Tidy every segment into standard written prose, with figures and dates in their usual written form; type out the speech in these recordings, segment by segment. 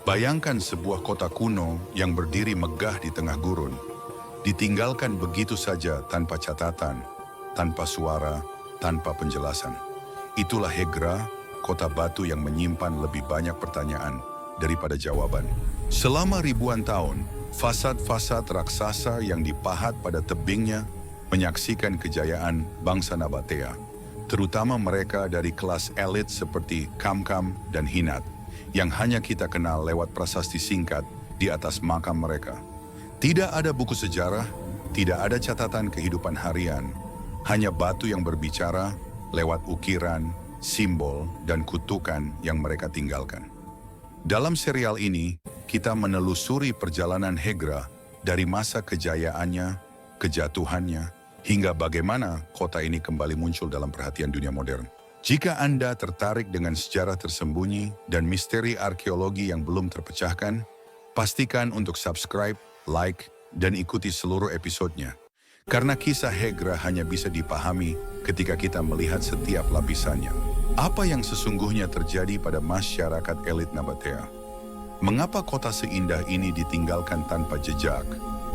Bayangkan sebuah kota kuno yang berdiri megah di tengah gurun, ditinggalkan begitu saja tanpa catatan, tanpa suara, tanpa penjelasan. Itulah Hegra, kota batu yang menyimpan lebih banyak pertanyaan daripada jawaban. Selama ribuan tahun, fasad-fasad raksasa yang dipahat pada tebingnya menyaksikan kejayaan bangsa Nabatea, terutama mereka dari kelas elit seperti Kamkam dan Hinat, yang hanya kita kenal lewat prasasti singkat di atas makam mereka. Tidak ada buku sejarah, tidak ada catatan kehidupan harian, hanya batu yang berbicara lewat ukiran, simbol, dan kutukan yang mereka tinggalkan. Dalam serial ini, kita menelusuri perjalanan Hegra dari masa kejayaannya, kejatuhannya, hingga bagaimana kota ini kembali muncul dalam perhatian dunia modern. Jika Anda tertarik dengan sejarah tersembunyi dan misteri arkeologi yang belum terpecahkan, pastikan untuk subscribe, like, dan ikuti seluruh episodenya. Karena kisah Hegra hanya bisa dipahami ketika kita melihat setiap lapisannya. Apa yang sesungguhnya terjadi pada masyarakat elit Nabatea? Mengapa kota seindah ini ditinggalkan tanpa jejak?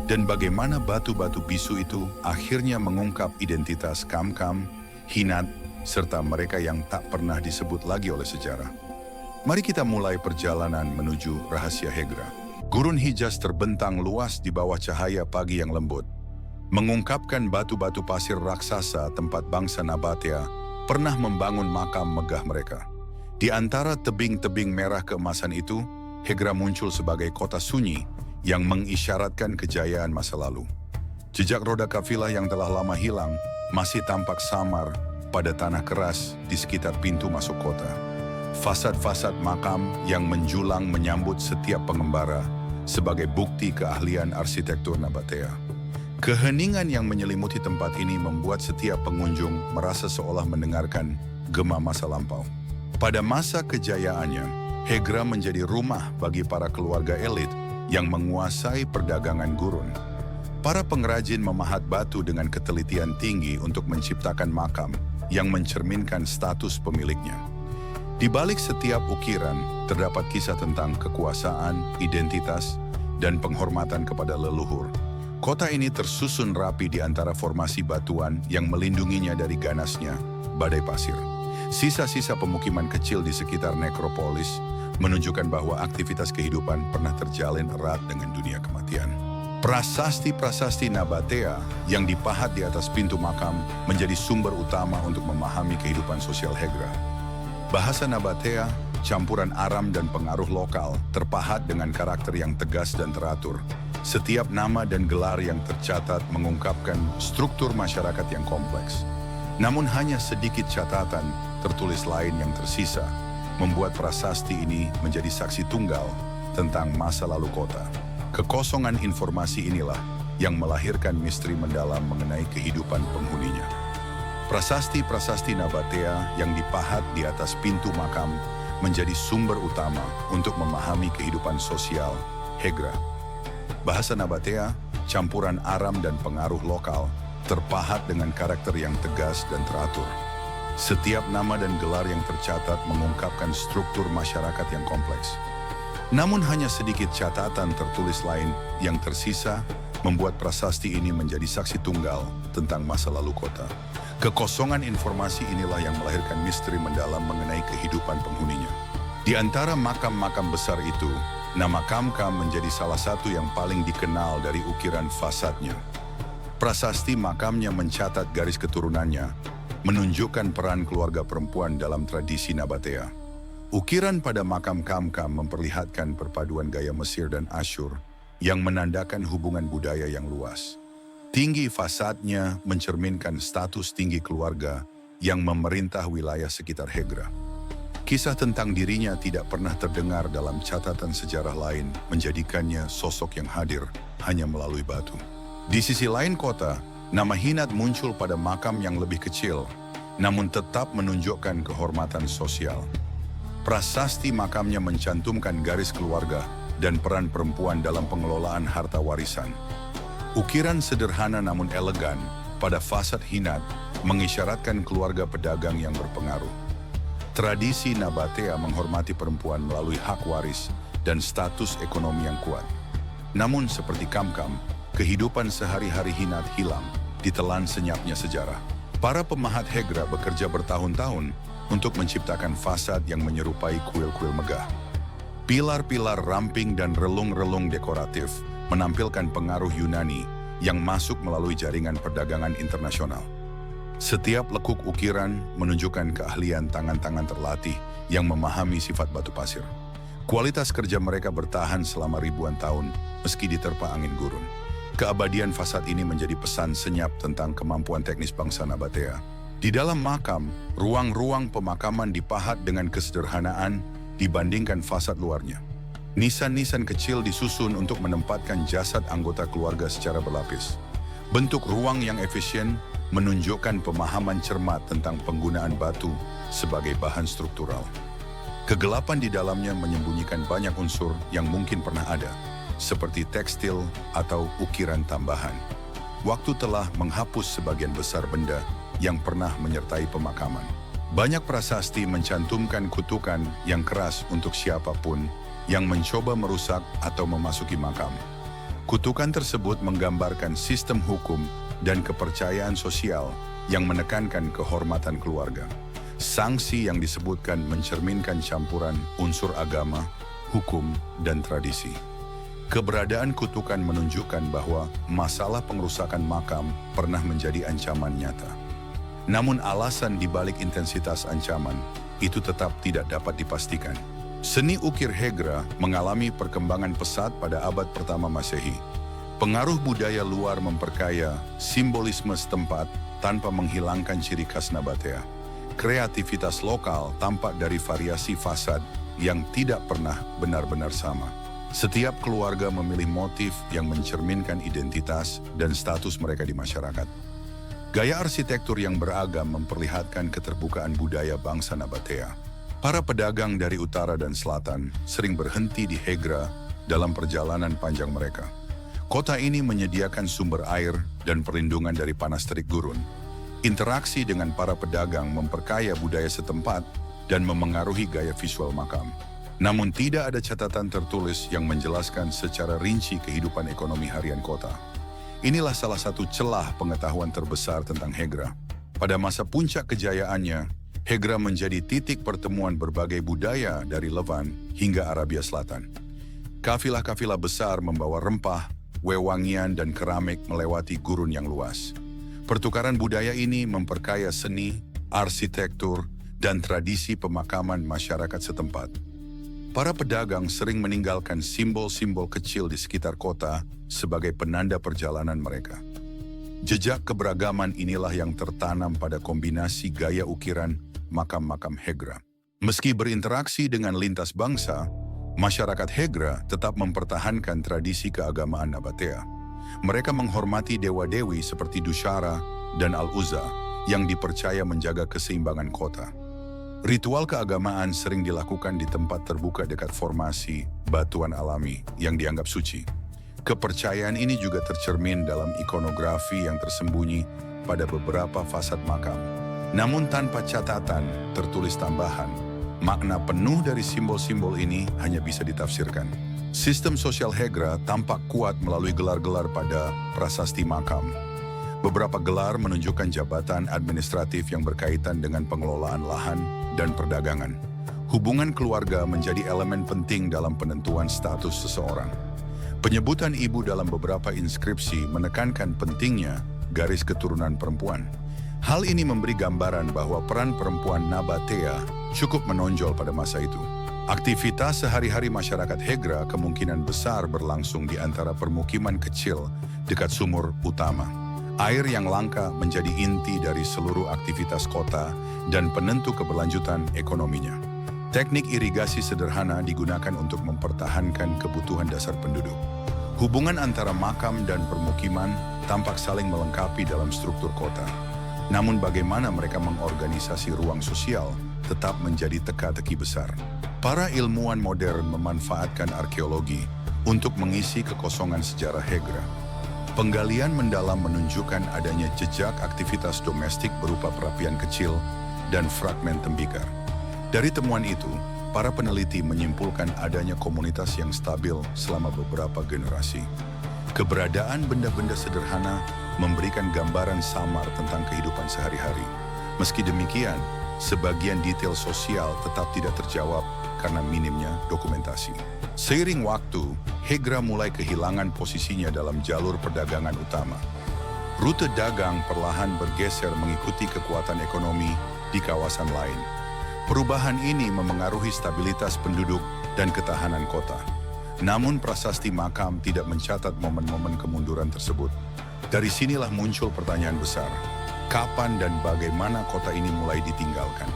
Dan bagaimana batu-batu bisu itu akhirnya mengungkap identitas Kamkam, Hinat, serta mereka yang tak pernah disebut lagi oleh sejarah? Mari kita mulai perjalanan menuju rahasia Hegra. Gurun Hijaz terbentang luas di bawah cahaya pagi yang lembut, mengungkapkan batu-batu pasir raksasa tempat bangsa Nabatea pernah membangun makam megah mereka. Di antara tebing-tebing merah keemasan itu, Hegra muncul sebagai kota sunyi yang mengisyaratkan kejayaan masa lalu. Jejak roda kafilah yang telah lama hilang masih tampak samar pada tanah keras di sekitar pintu masuk kota. Fasad-fasad makam yang menjulang menyambut setiap pengembara sebagai bukti keahlian arsitektur Nabatea. Keheningan yang menyelimuti tempat ini membuat setiap pengunjung merasa seolah mendengarkan gema masa lampau. Pada masa kejayaannya, Hegra menjadi rumah bagi para keluarga elit yang menguasai perdagangan gurun. Para pengrajin memahat batu dengan ketelitian tinggi untuk menciptakan makam yang mencerminkan status pemiliknya. Di balik setiap ukiran terdapat kisah tentang kekuasaan, identitas, dan penghormatan kepada leluhur. Kota ini tersusun rapi di antara formasi batuan yang melindunginya dari ganasnya badai pasir. Sisa-sisa pemukiman kecil di sekitar nekropolis menunjukkan bahwa aktivitas kehidupan pernah terjalin erat dengan dunia kematian. Prasasti-prasasti Nabatea yang dipahat di atas pintu makam menjadi sumber utama untuk memahami kehidupan sosial Hegra. Bahasa Nabatea, campuran Aram dan pengaruh lokal, terpahat dengan karakter yang tegas dan teratur. Setiap nama dan gelar yang tercatat mengungkapkan struktur masyarakat yang kompleks. Namun hanya sedikit catatan tertulis lain yang tersisa, membuat prasasti ini menjadi saksi tunggal tentang masa lalu kota. Kekosongan informasi inilah yang melahirkan misteri mendalam mengenai kehidupan penghuninya. Prasasti-prasasti Nabatea yang dipahat di atas pintu makam menjadi sumber utama untuk memahami kehidupan sosial Hegra. Bahasa Nabatea, campuran Aram dan pengaruh lokal, terpahat dengan karakter yang tegas dan teratur. Setiap nama dan gelar yang tercatat mengungkapkan struktur masyarakat yang kompleks. Namun hanya sedikit catatan tertulis lain yang tersisa membuat prasasti ini menjadi saksi tunggal tentang masa lalu kota. Kekosongan informasi inilah yang melahirkan misteri mendalam mengenai kehidupan penghuninya. Di antara makam-makam besar itu, nama Kamkam menjadi salah satu yang paling dikenal dari ukiran fasadnya. Prasasti makamnya mencatat garis keturunannya, menunjukkan peran keluarga perempuan dalam tradisi Nabatea. Ukiran pada makam Kamkam memperlihatkan perpaduan gaya Mesir dan Asyur yang menandakan hubungan budaya yang luas. Tinggi fasadnya mencerminkan status tinggi keluarga yang memerintah wilayah sekitar Hegra. Kisah tentang dirinya tidak pernah terdengar dalam catatan sejarah lain, menjadikannya sosok yang hadir hanya melalui batu. Di sisi lain kota, nama Hinat muncul pada makam yang lebih kecil, namun tetap menunjukkan kehormatan sosial. Prasasti makamnya mencantumkan garis keluarga dan peran perempuan dalam pengelolaan harta warisan. Ukiran sederhana namun elegan pada fasad Hinat mengisyaratkan keluarga pedagang yang berpengaruh. Tradisi Nabatea menghormati perempuan melalui hak waris dan status ekonomi yang kuat. Namun seperti Kam-Kam, kehidupan sehari-hari Hinata hilang, ditelan senyapnya sejarah. Para pemahat Hegra bekerja bertahun-tahun untuk menciptakan fasad yang menyerupai kuil-kuil megah. Pilar-pilar ramping dan relung-relung dekoratif menampilkan pengaruh Yunani yang masuk melalui jaringan perdagangan internasional. Setiap lekuk ukiran menunjukkan keahlian tangan-tangan terlatih yang memahami sifat batu pasir. Kualitas kerja mereka bertahan selama ribuan tahun meski diterpa angin gurun. Keabadian fasad ini menjadi pesan senyap tentang kemampuan teknis bangsa Nabatea. Di dalam makam, ruang-ruang pemakaman dipahat dengan kesederhanaan dibandingkan fasad luarnya. Nisan-nisan kecil disusun untuk menempatkan jasad anggota keluarga secara berlapis. Bentuk ruang yang efisien menunjukkan pemahaman cermat tentang penggunaan batu sebagai bahan struktural. Kegelapan di dalamnya menyembunyikan banyak unsur yang mungkin pernah ada, seperti tekstil atau ukiran tambahan. Waktu telah menghapus sebagian besar benda yang pernah menyertai pemakaman. Banyak prasasti mencantumkan kutukan yang keras untuk siapapun yang mencoba merusak atau memasuki makam. Kutukan tersebut menggambarkan sistem hukum dan kepercayaan sosial yang menekankan kehormatan keluarga. Sanksi yang disebutkan mencerminkan campuran unsur agama, hukum, dan tradisi. Keberadaan kutukan menunjukkan bahwa masalah pengerusakan makam pernah menjadi ancaman nyata. Namun alasan di balik intensitas ancaman itu tetap tidak dapat dipastikan. Seni ukir Hegra mengalami perkembangan pesat pada abad pertama Masehi. Pengaruh budaya luar memperkaya simbolisme setempat tanpa menghilangkan ciri khas Nabatea. Kreativitas lokal tampak dari variasi fasad yang tidak pernah benar-benar sama. Setiap keluarga memilih motif yang mencerminkan identitas dan status mereka di masyarakat. Gaya arsitektur yang beragam memperlihatkan keterbukaan budaya bangsa Nabatea. Para pedagang dari utara dan selatan sering berhenti di Hegra dalam perjalanan panjang mereka. Kota ini menyediakan sumber air dan perlindungan dari panas terik gurun. Interaksi dengan para pedagang memperkaya budaya setempat dan memengaruhi gaya visual makam. Namun tidak ada catatan tertulis yang menjelaskan secara rinci kehidupan ekonomi harian kota. Inilah salah satu celah pengetahuan terbesar tentang Hegra. Pada masa puncak kejayaannya, Hegra menjadi titik pertemuan berbagai budaya dari Levan hingga Arabia Selatan. Kafilah-kafilah besar membawa rempah, wewangian, dan keramik melewati gurun yang luas. Pertukaran budaya ini memperkaya seni, arsitektur, dan tradisi pemakaman masyarakat setempat. Para pedagang sering meninggalkan simbol-simbol kecil di sekitar kota sebagai penanda perjalanan mereka. Jejak keberagaman inilah yang tertanam pada kombinasi gaya ukiran makam-makam Hegra. Meski berinteraksi dengan lintas bangsa, masyarakat Hegra tetap mempertahankan tradisi keagamaan Nabatea. Mereka menghormati dewa-dewi seperti Dushara dan Al-Uzza yang dipercaya menjaga keseimbangan kota. Ritual keagamaan sering dilakukan di tempat terbuka dekat formasi batuan alami yang dianggap suci. Kepercayaan ini juga tercermin dalam ikonografi yang tersembunyi pada beberapa fasad makam. Namun tanpa catatan tertulis tambahan, makna penuh dari simbol-simbol ini hanya bisa ditafsirkan. Sistem sosial Hegra tampak kuat melalui gelar-gelar pada prasasti makam. Beberapa gelar menunjukkan jabatan administratif yang berkaitan dengan pengelolaan lahan dan perdagangan. Hubungan keluarga menjadi elemen penting dalam penentuan status seseorang. Penyebutan ibu dalam beberapa inskripsi menekankan pentingnya garis keturunan perempuan. Hal ini memberi gambaran bahwa peran perempuan Nabatea cukup menonjol pada masa itu. Aktivitas sehari-hari masyarakat Hegra kemungkinan besar berlangsung di antara permukiman kecil dekat sumur utama. Air yang langka menjadi inti dari seluruh aktivitas kota dan penentu keberlanjutan ekonominya. Teknik irigasi sederhana digunakan untuk mempertahankan kebutuhan dasar penduduk. Hubungan antara makam dan permukiman tampak saling melengkapi dalam struktur kota. Namun bagaimana mereka mengorganisasi ruang sosial tetap menjadi teka-teki besar. Para ilmuwan modern memanfaatkan arkeologi untuk mengisi kekosongan sejarah Hegra. Penggalian mendalam menunjukkan adanya jejak aktivitas domestik berupa perapian kecil dan fragmen tembikar. Dari temuan itu, para peneliti menyimpulkan adanya komunitas yang stabil selama beberapa generasi. Keberadaan benda-benda sederhana memberikan gambaran samar tentang kehidupan sehari-hari. Meski demikian, sebagian detail sosial tetap tidak terjawab karena minimnya dokumentasi. Seiring waktu, Hegra mulai kehilangan posisinya dalam jalur perdagangan utama. Rute dagang perlahan bergeser mengikuti kekuatan ekonomi di kawasan lain. Perubahan ini memengaruhi stabilitas penduduk dan ketahanan kota. Namun prasasti makam tidak mencatat momen-momen kemunduran tersebut. Dari sinilah muncul pertanyaan besar. Kapan dan bagaimana kota ini mulai ditinggalkan?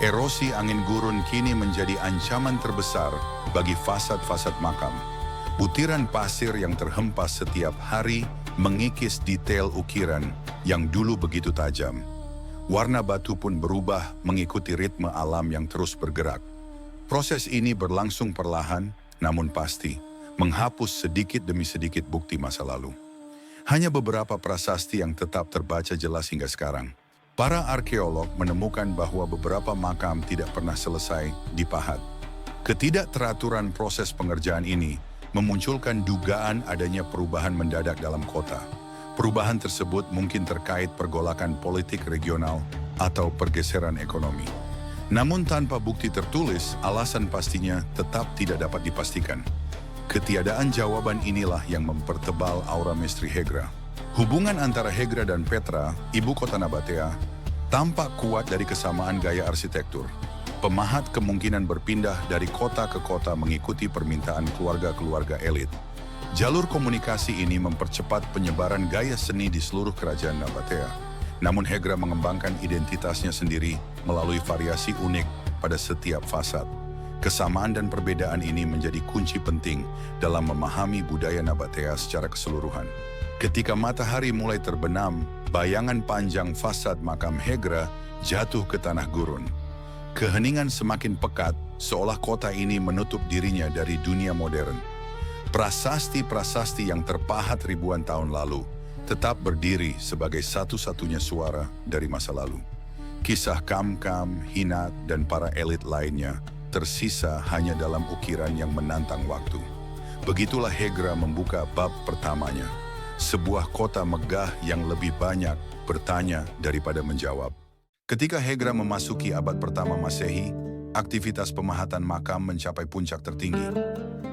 Erosi angin gurun kini menjadi ancaman terbesar bagi fasad-fasad makam. Butiran pasir yang terhempas setiap hari mengikis detail ukiran yang dulu begitu tajam. Warna batu pun berubah mengikuti ritme alam yang terus bergerak. Proses ini berlangsung perlahan, namun pasti, menghapus sedikit demi sedikit bukti masa lalu. Hanya beberapa prasasti yang tetap terbaca jelas hingga sekarang. Para arkeolog menemukan bahwa beberapa makam tidak pernah selesai dipahat. Ketidakteraturan proses pengerjaan ini memunculkan dugaan adanya perubahan mendadak dalam kota. Perubahan tersebut mungkin terkait pergolakan politik regional atau pergeseran ekonomi. Namun tanpa bukti tertulis, alasan pastinya tetap tidak dapat dipastikan. Ketiadaan jawaban inilah yang mempertebal aura misteri Hegra. Hubungan antara Hegra dan Petra, ibu kota Nabatea, tampak kuat dari kesamaan gaya arsitektur. Pemahat kemungkinan berpindah dari kota ke kota mengikuti permintaan keluarga-keluarga elit. Jalur komunikasi ini mempercepat penyebaran gaya seni di seluruh kerajaan Nabatea. Namun Hegra mengembangkan identitasnya sendiri melalui variasi unik pada setiap fasad. Kesamaan dan perbedaan ini menjadi kunci penting dalam memahami budaya Nabatea secara keseluruhan. Ketika matahari mulai terbenam, bayangan panjang fasad makam Hegra jatuh ke tanah gurun. Keheningan semakin pekat, seolah kota ini menutup dirinya dari dunia modern. Prasasti-prasasti yang terpahat ribuan tahun lalu tetap berdiri sebagai satu-satunya suara dari masa lalu. Kisah Kam-Kam, Hinat, dan para elit lainnya tersisa hanya dalam ukiran yang menantang waktu. Begitulah Hegra membuka bab pertamanya, sebuah kota megah yang lebih banyak bertanya daripada menjawab. Ketika Hegra memasuki abad pertama Masehi, aktivitas pemahatan makam mencapai puncak tertinggi.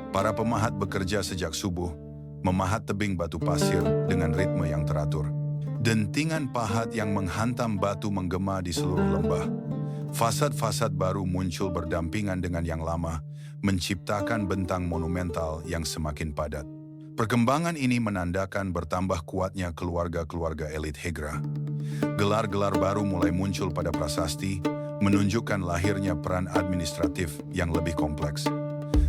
Para pemahat bekerja sejak subuh, memahat tebing batu pasir dengan ritme yang teratur. Dentingan pahat yang menghantam batu menggema di seluruh lembah. Fasad-fasad baru muncul berdampingan dengan yang lama, menciptakan bentang monumental yang semakin padat. Perkembangan ini menandakan bertambah kuatnya keluarga-keluarga elit Hegra. Gelar-gelar baru mulai muncul pada prasasti, menunjukkan lahirnya peran administratif yang lebih kompleks.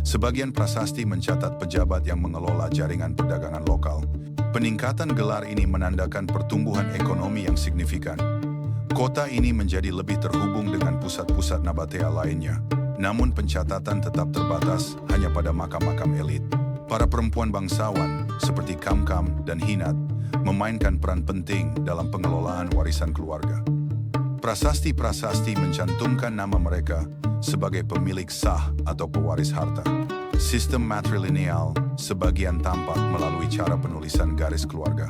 Sebagian prasasti mencatat pejabat yang mengelola jaringan perdagangan lokal. Peningkatan gelar ini menandakan pertumbuhan ekonomi yang signifikan. Kota ini menjadi lebih terhubung dengan pusat-pusat Nabatea lainnya. Namun pencatatan tetap terbatas hanya pada makam-makam elit. Para perempuan bangsawan seperti Kam-Kam dan Hinat memainkan peran penting dalam pengelolaan warisan keluarga. Prasasti-prasasti mencantumkan nama mereka sebagai pemilik sah atau pewaris harta. Sistem matrilineal sebagian tampak melalui cara penulisan garis keluarga.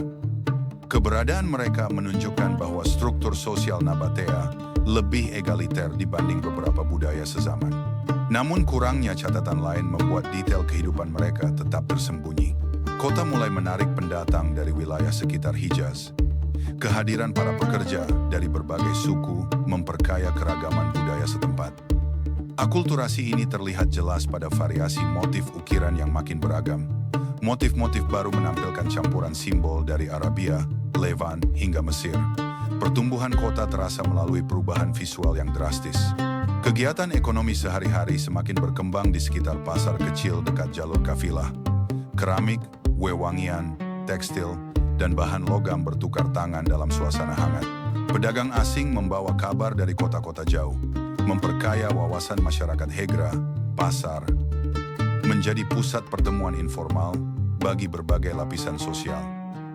Keberadaan mereka menunjukkan bahwa struktur sosial Nabatea lebih egaliter dibanding beberapa budaya sezaman. Namun kurangnya catatan lain membuat detail kehidupan mereka tetap tersembunyi. Kota mulai menarik pendatang dari wilayah sekitar Hijaz. Kehadiran para pekerja dari berbagai suku memperkaya keragaman budaya setempat. Akulturasi ini terlihat jelas pada variasi motif ukiran yang makin beragam. Motif-motif baru menampilkan campuran simbol dari Arabia, Levan, hingga Mesir. Pertumbuhan kota terasa melalui perubahan visual yang drastis. Kegiatan ekonomi sehari-hari semakin berkembang di sekitar pasar kecil dekat jalur kafilah. Keramik, wewangian, tekstil, dan bahan logam bertukar tangan dalam suasana hangat. Pedagang asing membawa kabar dari kota-kota jauh, memperkaya wawasan masyarakat Hegra. Pasar menjadi pusat pertemuan informal bagi berbagai lapisan sosial.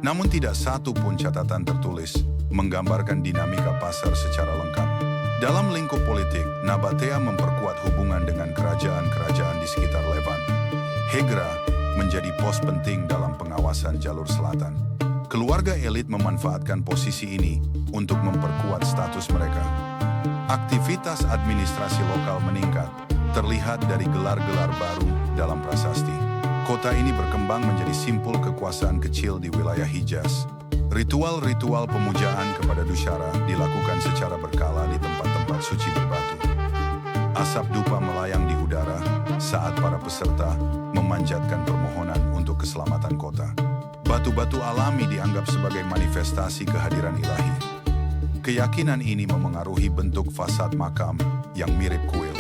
Namun tidak satu pun catatan tertulis menggambarkan dinamika pasar secara lengkap. Dalam lingkup politik, Nabatea memperkuat hubungan dengan kerajaan-kerajaan di sekitar Levant. Hegra menjadi pos penting dalam pengawasan jalur selatan. Keluarga elit memanfaatkan posisi ini untuk memperkuat status mereka. Aktivitas administrasi lokal meningkat, terlihat dari gelar-gelar baru dalam prasasti. Kota ini berkembang menjadi simpul kekuasaan kecil di wilayah Hijaz. Ritual-ritual pemujaan kepada Dusyara dilakukan secara berkala di tempat-tempat suci berbatu. Asap dupa melayang di udara saat para peserta memanjatkan permohonan untuk keselamatan kota. Batu-batu alami dianggap sebagai manifestasi kehadiran ilahi. Keyakinan ini memengaruhi bentuk fasad makam yang mirip kuil.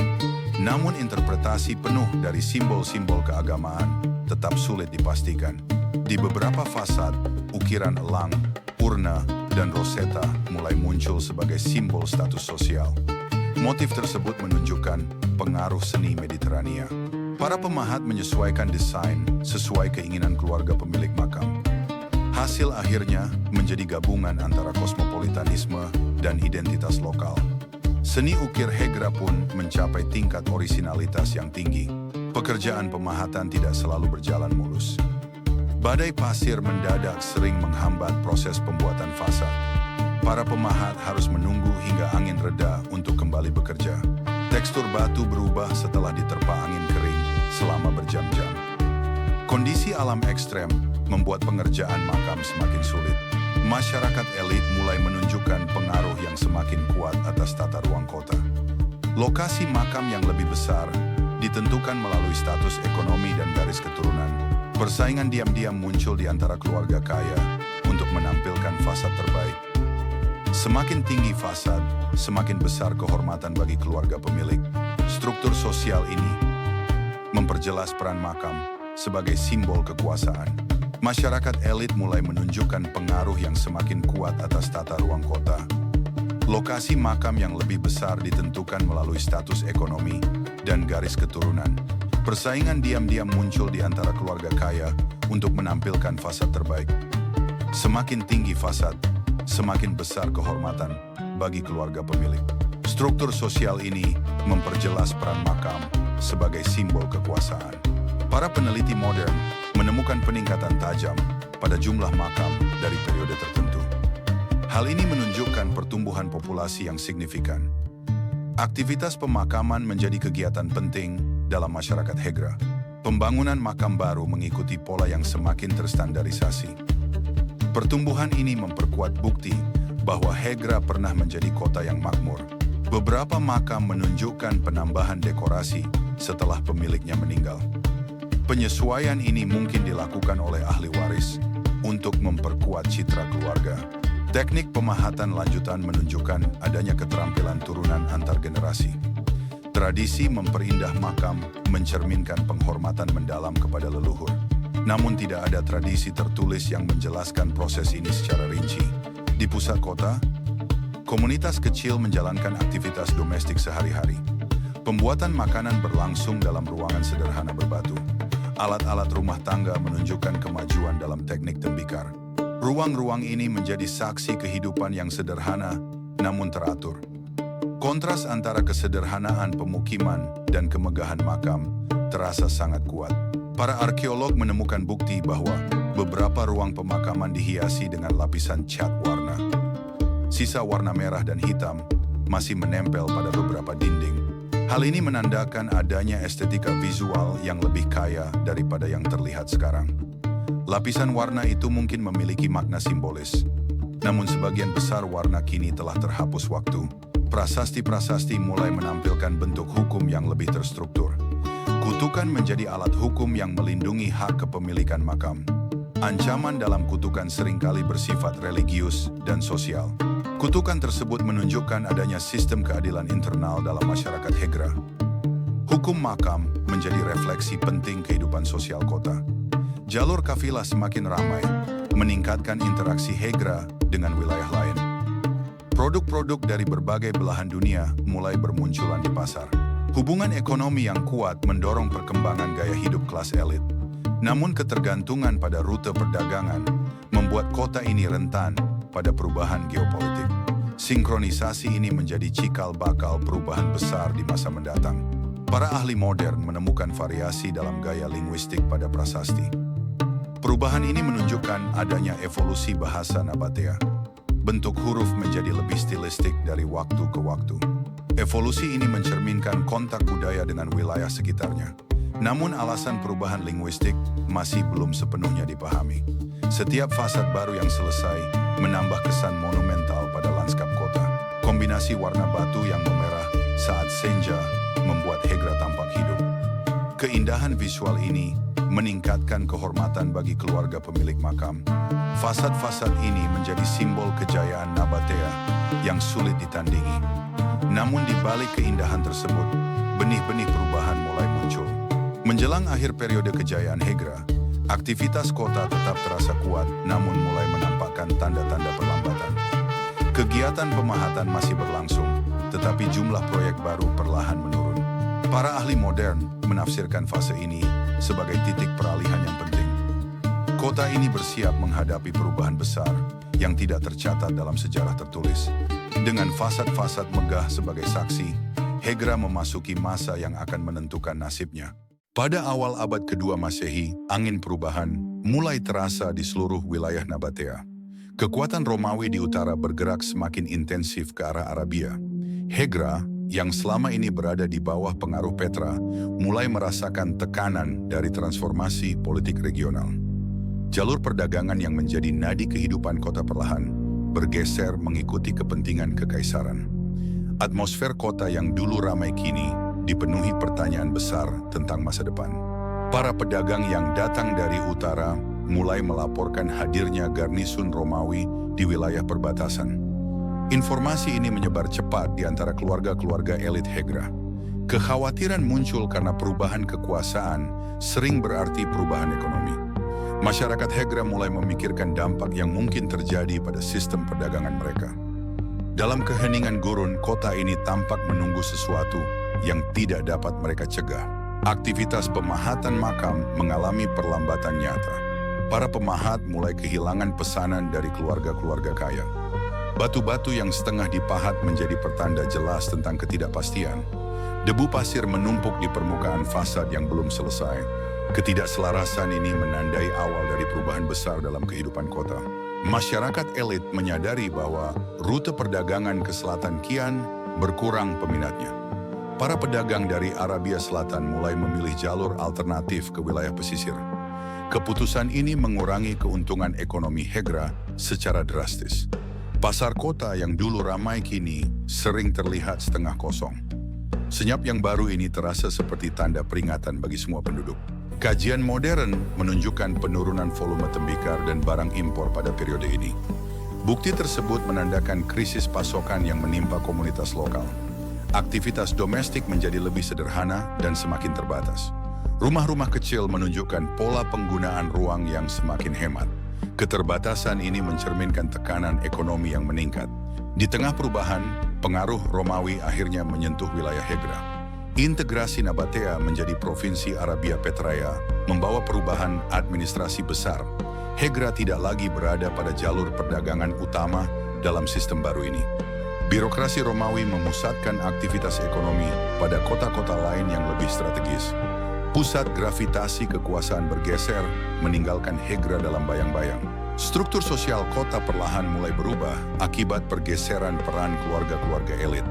Namun interpretasi penuh dari simbol-simbol keagamaan tetap sulit dipastikan. Di beberapa fasad, ukiran elang, urna, dan roseta mulai muncul sebagai simbol status sosial. Motif tersebut menunjukkan pengaruh seni Mediterania. Para pemahat menyesuaikan desain sesuai keinginan keluarga pemilik makam. Hasil akhirnya menjadi gabungan antara kosmopolitanisme dan identitas lokal. Seni ukir Hegra pun mencapai tingkat orisinalitas yang tinggi. Pekerjaan pemahatan tidak selalu berjalan mulus. Badai pasir mendadak sering menghambat proses pembuatan fasad. Para pemahat harus menunggu hingga angin reda untuk kembali bekerja. Tekstur batu berubah setelah diterpa angin kering selama berjam-jam. Kondisi alam ekstrem membuat pengerjaan makam semakin sulit. Masyarakat elit mulai menunjukkan pengaruh yang semakin kuat atas tata ruang kota. Lokasi makam yang lebih besar ditentukan melalui status ekonomi dan garis keturunan. Persaingan diam-diam muncul di antara keluarga kaya untuk menampilkan fasad terbaik. Semakin tinggi fasad, semakin besar kehormatan bagi keluarga pemilik. Struktur sosial ini memperjelas peran makam sebagai simbol kekuasaan. Masyarakat elit mulai menunjukkan pengaruh yang semakin kuat atas tata ruang kota. Lokasi makam yang lebih besar ditentukan melalui status ekonomi dan garis keturunan. Persaingan diam-diam muncul di antara keluarga kaya untuk menampilkan fasad terbaik. Semakin tinggi fasad, semakin besar kehormatan bagi keluarga pemilik. Struktur sosial ini memperjelas peran makam sebagai simbol kekuasaan. Para peneliti modern menemukan peningkatan tajam pada jumlah makam dari periode tertentu. Hal ini menunjukkan pertumbuhan populasi yang signifikan. Aktivitas pemakaman menjadi kegiatan penting dalam masyarakat Hegra. Pembangunan makam baru mengikuti pola yang semakin terstandarisasi. Pertumbuhan ini memperkuat bukti bahwa Hegra pernah menjadi kota yang makmur. Beberapa makam menunjukkan penambahan dekorasi setelah pemiliknya meninggal. Penyesuaian ini mungkin dilakukan oleh ahli waris untuk memperkuat citra keluarga. Teknik pemahatan lanjutan menunjukkan adanya keterampilan turunan antar generasi. Tradisi memperindah makam mencerminkan penghormatan mendalam kepada leluhur. Namun tidak ada tradisi tertulis yang menjelaskan proses ini secara rinci. Di pusat kota, komunitas kecil menjalankan aktivitas domestik sehari-hari. Pembuatan makanan berlangsung dalam ruangan sederhana berbatu. Alat-alat rumah tangga menunjukkan kemajuan dalam teknik tembikar. Ruang-ruang ini menjadi saksi kehidupan yang sederhana namun teratur. Kontras antara kesederhanaan pemukiman dan kemegahan makam terasa sangat kuat. Para arkeolog menemukan bukti bahwa beberapa ruang pemakaman dihiasi dengan lapisan cat warna. Sisa warna merah dan hitam masih menempel pada beberapa dinding. Hal ini menandakan adanya estetika visual yang lebih kaya daripada yang terlihat sekarang. Lapisan warna itu mungkin memiliki makna simbolis, namun sebagian besar warna kini telah terhapus waktu. Prasasti-prasasti mulai menampilkan bentuk hukum yang lebih terstruktur. Kutukan menjadi alat hukum yang melindungi hak kepemilikan makam. Ancaman dalam kutukan seringkali bersifat religius dan sosial. Kutukan tersebut menunjukkan adanya sistem keadilan internal dalam masyarakat Hegra. Hukum makam menjadi refleksi penting kehidupan sosial kota. Jalur kafilah semakin ramai, meningkatkan interaksi Hegra dengan wilayah lain. Produk-produk dari berbagai belahan dunia mulai bermunculan di pasar. Hubungan ekonomi yang kuat mendorong perkembangan gaya hidup kelas elit. Namun ketergantungan pada rute perdagangan membuat kota ini rentan pada perubahan geopolitik. Sinkronisasi ini menjadi cikal bakal perubahan besar di masa mendatang. Para ahli modern menemukan variasi dalam gaya linguistik pada prasasti. Perubahan ini menunjukkan adanya evolusi bahasa Nabatea. Bentuk huruf menjadi lebih stilistik dari waktu ke waktu. Evolusi ini mencerminkan kontak budaya dengan wilayah sekitarnya. Namun alasan perubahan linguistik masih belum sepenuhnya dipahami. Setiap fasad baru yang selesai menambah kesan monumental pada lanskap kota. Kombinasi warna batu yang memerah saat senja membuat Hegra tampak hidup. Keindahan visual ini meningkatkan kehormatan bagi keluarga pemilik makam. Fasad-fasad ini menjadi simbol kejayaan Nabatea yang sulit ditandingi. Namun di balik keindahan tersebut, benih-benih perubahan mulai muncul. Menjelang akhir periode kejayaan Hegra, aktivitas kota tetap terasa kuat namun mulai menampakkan tanda-tanda perlambatan. Kegiatan pemahatan masih berlangsung, tetapi jumlah proyek baru perlahan menurun. Para ahli modern menafsirkan fase ini sebagai titik peralihan yang penting. Kota ini bersiap menghadapi perubahan besar yang tidak tercatat dalam sejarah tertulis. Dengan fasad-fasad megah sebagai saksi, Hegra memasuki masa yang akan menentukan nasibnya. Pada awal abad kedua Masehi, angin perubahan mulai terasa di seluruh wilayah Nabatea. Kekuatan Romawi di utara bergerak semakin intensif ke arah Arabia. Hegra, yang selama ini berada di bawah pengaruh Petra, mulai merasakan tekanan dari transformasi politik regional. Jalur perdagangan yang menjadi nadi kehidupan kota perlahan bergeser mengikuti kepentingan kekaisaran. Atmosfer kota yang dulu ramai kini dipenuhi pertanyaan besar tentang masa depan. Para pedagang yang datang dari utara mulai melaporkan hadirnya garnisun Romawi di wilayah perbatasan. Informasi ini menyebar cepat di antara keluarga-keluarga elit Hegra. Kekhawatiran muncul karena perubahan kekuasaan sering berarti perubahan ekonomi. Masyarakat Hegra mulai memikirkan dampak yang mungkin terjadi pada sistem perdagangan mereka. Dalam keheningan gurun, kota ini tampak menunggu sesuatu yang tidak dapat mereka cegah. Aktivitas pemahatan makam mengalami perlambatan nyata. Para pemahat mulai kehilangan pesanan dari keluarga-keluarga kaya. Batu-batu yang setengah dipahat menjadi pertanda jelas tentang ketidakpastian. Debu pasir menumpuk di permukaan fasad yang belum selesai. Ketidakselarasan ini menandai awal dari perubahan besar dalam kehidupan kota. Masyarakat elit menyadari bahwa rute perdagangan ke selatan kian berkurang peminatnya. Para pedagang dari Arabia Selatan mulai memilih jalur alternatif ke wilayah pesisir. Keputusan ini mengurangi keuntungan ekonomi Hegra secara drastis. Pasar kota yang dulu ramai kini sering terlihat setengah kosong. Senyap yang baru ini terasa seperti tanda peringatan bagi semua penduduk. Kajian modern menunjukkan penurunan volume tembikar dan barang impor pada periode ini. Bukti tersebut menandakan krisis pasokan yang menimpa komunitas lokal. Aktivitas domestik menjadi lebih sederhana dan semakin terbatas. Rumah-rumah kecil menunjukkan pola penggunaan ruang yang semakin hemat. Keterbatasan ini mencerminkan tekanan ekonomi yang meningkat. Di tengah perubahan, pengaruh Romawi akhirnya menyentuh wilayah Hegra. Integrasi Nabatea menjadi provinsi Arabia Petraea membawa perubahan administrasi besar. Hegra tidak lagi berada pada jalur perdagangan utama dalam sistem baru ini. Birokrasi Romawi memusatkan aktivitas ekonomi pada kota-kota lain yang lebih strategis. Pusat gravitasi kekuasaan bergeser, meninggalkan Hegra dalam bayang-bayang. Struktur sosial kota perlahan mulai berubah akibat pergeseran peran keluarga-keluarga elit.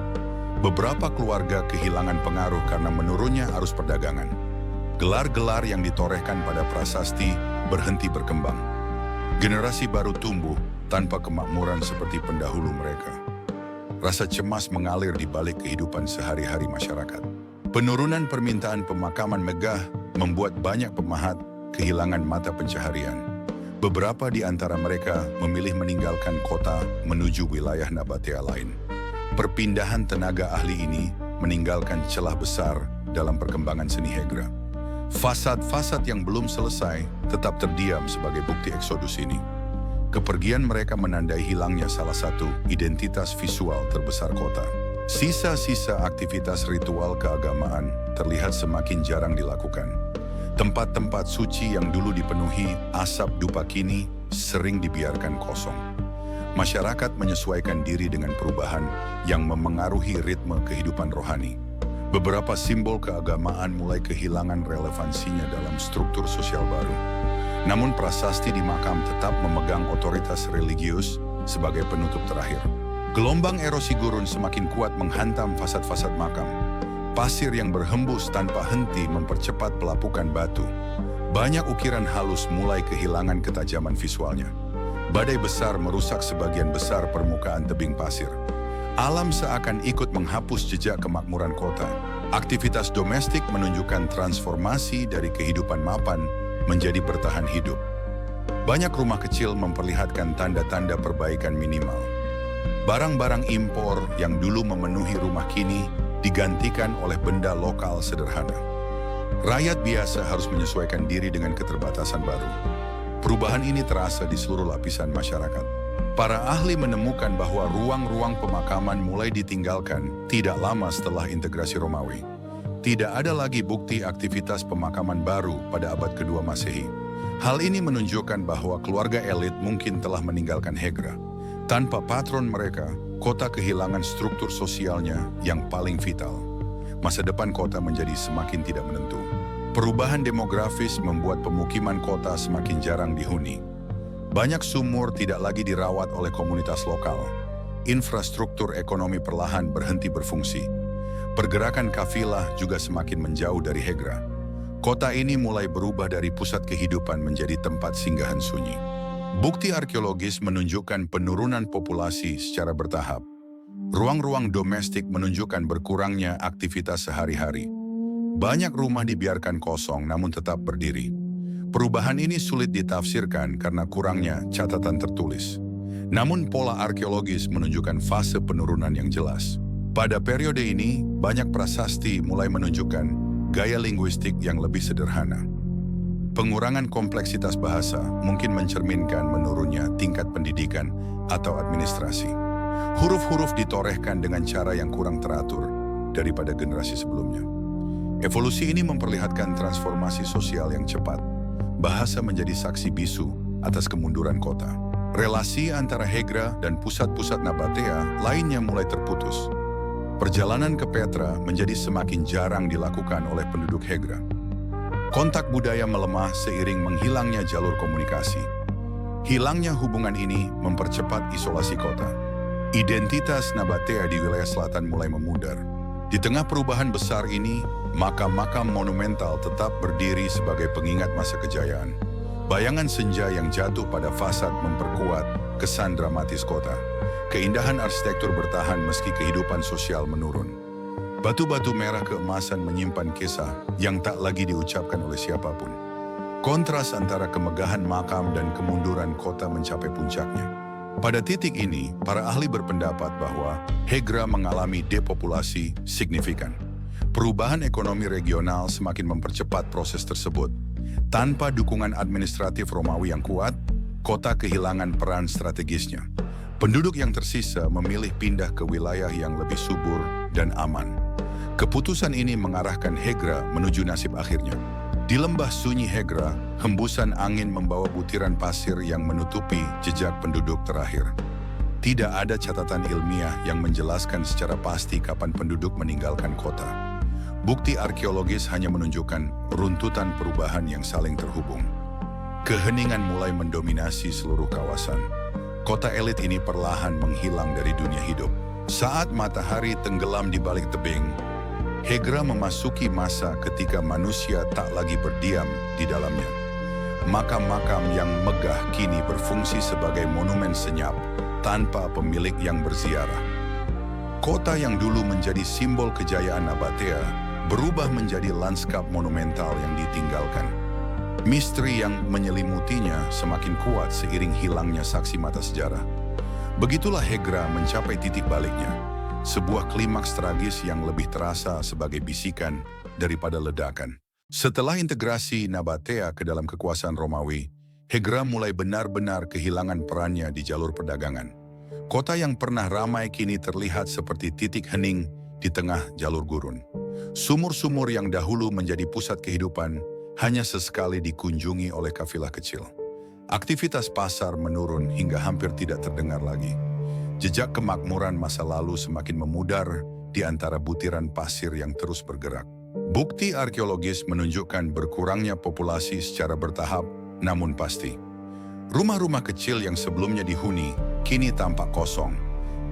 Beberapa keluarga kehilangan pengaruh karena menurunnya arus perdagangan. Gelar-gelar yang ditorehkan pada prasasti berhenti berkembang. Generasi baru tumbuh tanpa kemakmuran seperti pendahulu mereka. Rasa cemas mengalir di balik kehidupan sehari-hari masyarakat. Penurunan permintaan pemakaman megah membuat banyak pemahat kehilangan mata pencaharian. Beberapa di antara mereka memilih meninggalkan kota menuju wilayah Nabatea lain. Perpindahan tenaga ahli ini meninggalkan celah besar dalam perkembangan seni Hegra. Fasad-fasad yang belum selesai tetap terdiam sebagai bukti eksodus ini. Kepergian mereka menandai hilangnya salah satu identitas visual terbesar kota. Sisa-sisa aktivitas ritual keagamaan terlihat semakin jarang dilakukan. Tempat-tempat suci yang dulu dipenuhi asap dupa kini sering dibiarkan kosong. Masyarakat menyesuaikan diri dengan perubahan yang memengaruhi ritme kehidupan rohani. Beberapa simbol keagamaan mulai kehilangan relevansinya dalam struktur sosial baru. Namun prasasti di makam tetap memegang otoritas religius sebagai penutup terakhir. Gelombang erosi gurun semakin kuat menghantam fasad-fasad makam. Pasir yang berhembus tanpa henti mempercepat pelapukan batu. Banyak ukiran halus mulai kehilangan ketajaman visualnya. Badai besar merusak sebagian besar permukaan tebing pasir. Alam seakan ikut menghapus jejak kemakmuran kota. Aktivitas domestik menunjukkan transformasi dari kehidupan mapan menjadi bertahan hidup. Banyak rumah kecil memperlihatkan tanda-tanda perbaikan minimal. Barang-barang impor yang dulu memenuhi rumah kini digantikan oleh benda lokal sederhana. Rakyat biasa harus menyesuaikan diri dengan keterbatasan baru. Perubahan ini terasa di seluruh lapisan masyarakat. Para ahli menemukan bahwa ruang-ruang pemakaman mulai ditinggalkan tidak lama setelah integrasi Romawi. Tidak ada lagi bukti aktivitas pemakaman baru pada abad kedua Masehi. Hal ini menunjukkan bahwa keluarga elit mungkin telah meninggalkan Hegra. Tanpa patron mereka, kota kehilangan struktur sosialnya yang paling vital. Masa depan kota menjadi semakin tidak menentu. Perubahan demografis membuat pemukiman kota semakin jarang dihuni. Banyak sumur tidak lagi dirawat oleh komunitas lokal. Infrastruktur ekonomi perlahan berhenti berfungsi. Pergerakan kafilah juga semakin menjauh dari Hegra. Kota ini mulai berubah dari pusat kehidupan menjadi tempat singgahan sunyi. Bukti arkeologis menunjukkan penurunan populasi secara bertahap. Ruang-ruang domestik menunjukkan berkurangnya aktivitas sehari-hari. Banyak rumah dibiarkan kosong namun tetap berdiri. Perubahan ini sulit ditafsirkan karena kurangnya catatan tertulis. Namun pola arkeologis menunjukkan fase penurunan yang jelas. Pada periode ini, banyak prasasti mulai menunjukkan gaya linguistik yang lebih sederhana. Pengurangan kompleksitas bahasa mungkin mencerminkan menurunnya tingkat pendidikan atau administrasi. Huruf-huruf ditorehkan dengan cara yang kurang teratur daripada generasi sebelumnya. Evolusi ini memperlihatkan transformasi sosial yang cepat. Bahasa menjadi saksi bisu atas kemunduran kota. Relasi antara Hegra dan pusat-pusat Nabatea lainnya mulai terputus. Perjalanan ke Petra menjadi semakin jarang dilakukan oleh penduduk Hegra. Kontak budaya melemah seiring menghilangnya jalur komunikasi. Hilangnya hubungan ini mempercepat isolasi kota. Identitas Nabatea di wilayah selatan mulai memudar. Di tengah perubahan besar ini, makam-makam monumental tetap berdiri sebagai pengingat masa kejayaan. Bayangan senja yang jatuh pada fasad memperkuat kesan dramatis kota. Keindahan arsitektur bertahan meski kehidupan sosial menurun. Batu-batu merah keemasan menyimpan kisah yang tak lagi diucapkan oleh siapapun. Kontras antara kemegahan makam dan kemunduran kota mencapai puncaknya. Pada titik ini, para ahli berpendapat bahwa Hegra mengalami depopulasi signifikan. Perubahan ekonomi regional semakin mempercepat proses tersebut. Tanpa dukungan administratif Romawi yang kuat, kota kehilangan peran strategisnya. Penduduk yang tersisa memilih pindah ke wilayah yang lebih subur dan aman. Keputusan ini mengarahkan Hegra menuju nasib akhirnya. Di lembah sunyi Hegra, hembusan angin membawa butiran pasir yang menutupi jejak penduduk terakhir. Tidak ada catatan ilmiah yang menjelaskan secara pasti kapan penduduk meninggalkan kota. Bukti arkeologis hanya menunjukkan runtutan perubahan yang saling terhubung. Keheningan mulai mendominasi seluruh kawasan. Kota elit ini perlahan menghilang dari dunia hidup. Saat matahari tenggelam di balik tebing, Hegra memasuki masa ketika manusia tak lagi berdiam di dalamnya. Makam-makam yang megah kini berfungsi sebagai monumen senyap tanpa pemilik yang berziarah. Kota yang dulu menjadi simbol kejayaan Nabatea berubah menjadi lanskap monumental yang ditinggalkan. Misteri yang menyelimutinya semakin kuat seiring hilangnya saksi mata sejarah. Begitulah Hegra mencapai titik baliknya. Sebuah klimaks tragis yang lebih terasa sebagai bisikan daripada ledakan. Setelah integrasi Nabatea ke dalam kekuasaan Romawi, Hegra mulai benar-benar kehilangan perannya di jalur perdagangan. Kota yang pernah ramai kini terlihat seperti titik hening di tengah jalur gurun. Sumur-sumur yang dahulu menjadi pusat kehidupan hanya sesekali dikunjungi oleh kafilah kecil. Aktivitas pasar menurun hingga hampir tidak terdengar lagi. Jejak kemakmuran masa lalu semakin memudar di antara butiran pasir yang terus bergerak. Bukti arkeologis menunjukkan berkurangnya populasi secara bertahap, namun pasti. Rumah-rumah kecil yang sebelumnya dihuni kini tampak kosong.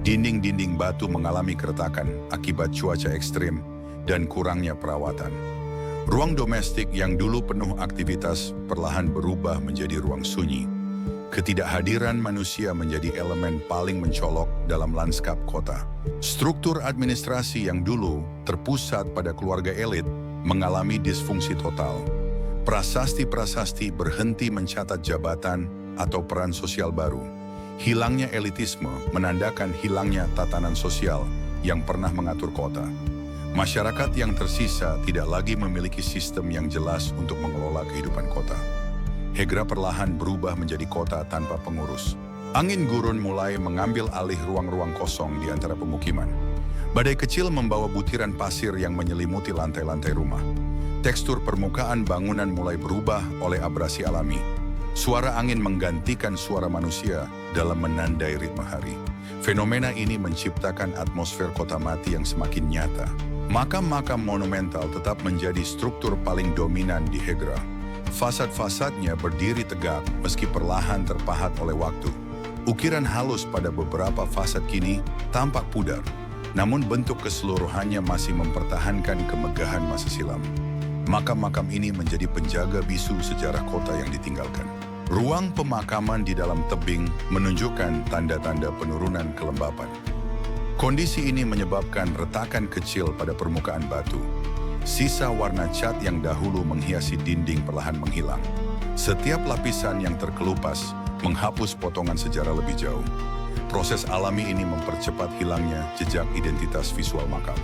Dinding-dinding batu mengalami keretakan akibat cuaca ekstrim dan kurangnya perawatan. Ruang domestik yang dulu penuh aktivitas perlahan berubah menjadi ruang sunyi. Ketidakhadiran manusia menjadi elemen paling mencolok dalam lanskap kota. Struktur administrasi yang dulu terpusat pada keluarga elit mengalami disfungsi total. Prasasti-prasasti berhenti mencatat jabatan atau peran sosial baru. Hilangnya elitisme menandakan hilangnya tatanan sosial yang pernah mengatur kota. Masyarakat yang tersisa tidak lagi memiliki sistem yang jelas untuk mengelola kehidupan kota. Hegra perlahan berubah menjadi kota tanpa pengurus. Angin gurun mulai mengambil alih ruang-ruang kosong di antara pemukiman. Badai kecil membawa butiran pasir yang menyelimuti lantai-lantai rumah. Tekstur permukaan bangunan mulai berubah oleh abrasi alami. Suara angin menggantikan suara manusia dalam menandai ritme hari. Fenomena ini menciptakan atmosfer kota mati yang semakin nyata. Makam-makam monumental tetap menjadi struktur paling dominan di Hegra. Fasad-fasadnya berdiri tegak meski perlahan terpahat oleh waktu. Ukiran halus pada beberapa fasad kini tampak pudar, namun bentuk keseluruhannya masih mempertahankan kemegahan masa silam. Makam-makam ini menjadi penjaga bisu sejarah kota yang ditinggalkan. Ruang pemakaman di dalam tebing menunjukkan tanda-tanda penurunan kelembapan. Kondisi ini menyebabkan retakan kecil pada permukaan batu. Sisa warna cat yang dahulu menghiasi dinding perlahan menghilang. Setiap lapisan yang terkelupas menghapus potongan sejarah lebih jauh. Proses alami ini mempercepat hilangnya jejak identitas visual makam.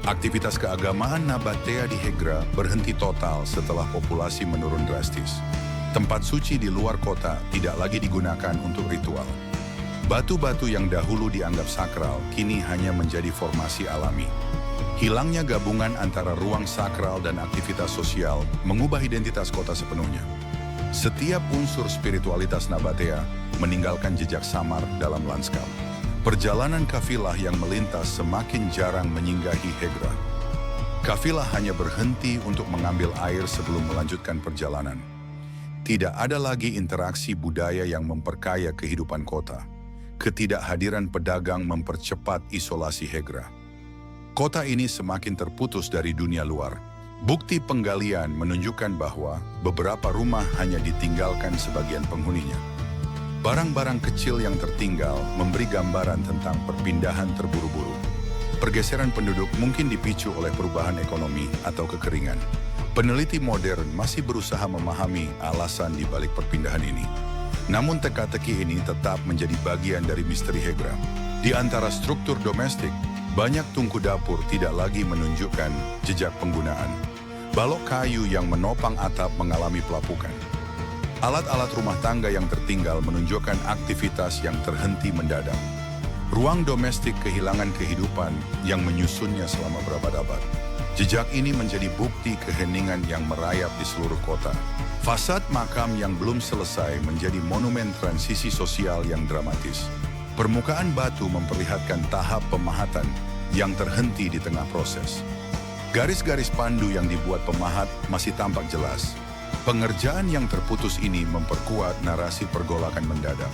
Aktivitas keagamaan Nabatea di Hegra berhenti total setelah populasi menurun drastis. Tempat suci di luar kota tidak lagi digunakan untuk ritual. Batu-batu yang dahulu dianggap sakral kini hanya menjadi formasi alami. Hilangnya gabungan antara ruang sakral dan aktivitas sosial mengubah identitas kota sepenuhnya. Setiap unsur spiritualitas Nabatea meninggalkan jejak samar dalam lanskap. Perjalanan kafilah yang melintas semakin jarang menyinggahi Hegra. Kafilah hanya berhenti untuk mengambil air sebelum melanjutkan perjalanan. Tidak ada lagi interaksi budaya yang memperkaya kehidupan kota. Ketidakhadiran pedagang mempercepat isolasi Hegra. Kota ini semakin terputus dari dunia luar. Bukti penggalian menunjukkan bahwa beberapa rumah hanya ditinggalkan sebagian penghuninya. Barang-barang kecil yang tertinggal memberi gambaran tentang perpindahan terburu-buru. Pergeseran penduduk mungkin dipicu oleh perubahan ekonomi atau kekeringan. Peneliti modern masih berusaha memahami alasan di balik perpindahan ini. Namun teka-teki ini tetap menjadi bagian dari misteri Hegra. Di antara struktur domestik, banyak tungku dapur tidak lagi menunjukkan jejak penggunaan. Balok kayu yang menopang atap mengalami pelapukan. Alat-alat rumah tangga yang tertinggal menunjukkan aktivitas yang terhenti mendadak. Ruang domestik kehilangan kehidupan yang menyusunnya selama berabad-abad. Jejak ini menjadi bukti keheningan yang merayap di seluruh kota. Fasad makam yang belum selesai menjadi monumen transisi sosial yang dramatis. Permukaan batu memperlihatkan tahap pemahatan yang terhenti di tengah proses. Garis-garis pandu yang dibuat pemahat masih tampak jelas. Pengerjaan yang terputus ini memperkuat narasi pergolakan mendadak.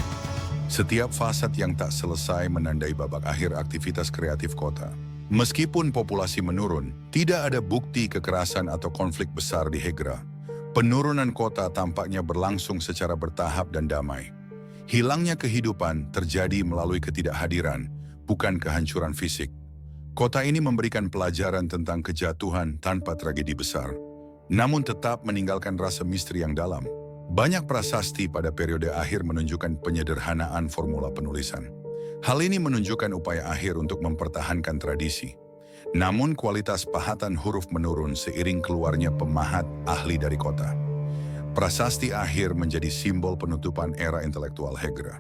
Setiap fasad yang tak selesai menandai babak akhir aktivitas kreatif kota. Meskipun populasi menurun, tidak ada bukti kekerasan atau konflik besar di Hegra. Penurunan kota tampaknya berlangsung secara bertahap dan damai. Hilangnya kehidupan terjadi melalui ketidakhadiran, bukan kehancuran fisik. Kota ini memberikan pelajaran tentang kejatuhan tanpa tragedi besar, namun tetap meninggalkan rasa misteri yang dalam. Banyak prasasti pada periode akhir menunjukkan penyederhanaan formula penulisan. Hal ini menunjukkan upaya akhir untuk mempertahankan tradisi. Namun kualitas pahatan huruf menurun seiring keluarnya pemahat ahli dari kota. Prasasti akhir menjadi simbol penutupan era intelektual Hegra.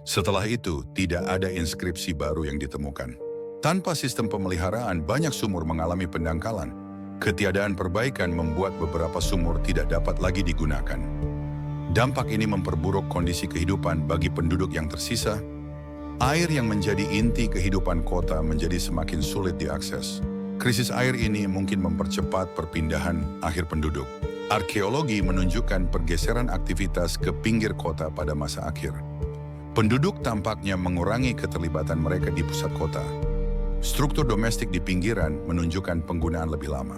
Setelah itu, tidak ada inskripsi baru yang ditemukan. Tanpa sistem pemeliharaan, banyak sumur mengalami pendangkalan. Ketiadaan perbaikan membuat beberapa sumur tidak dapat lagi digunakan. Dampak ini memperburuk kondisi kehidupan bagi penduduk yang tersisa. Air yang menjadi inti kehidupan kota menjadi semakin sulit diakses. Krisis air ini mungkin mempercepat perpindahan akhir penduduk. Arkeologi menunjukkan pergeseran aktivitas ke pinggir kota pada masa akhir. Penduduk tampaknya mengurangi keterlibatan mereka di pusat kota. Struktur domestik di pinggiran menunjukkan penggunaan lebih lama.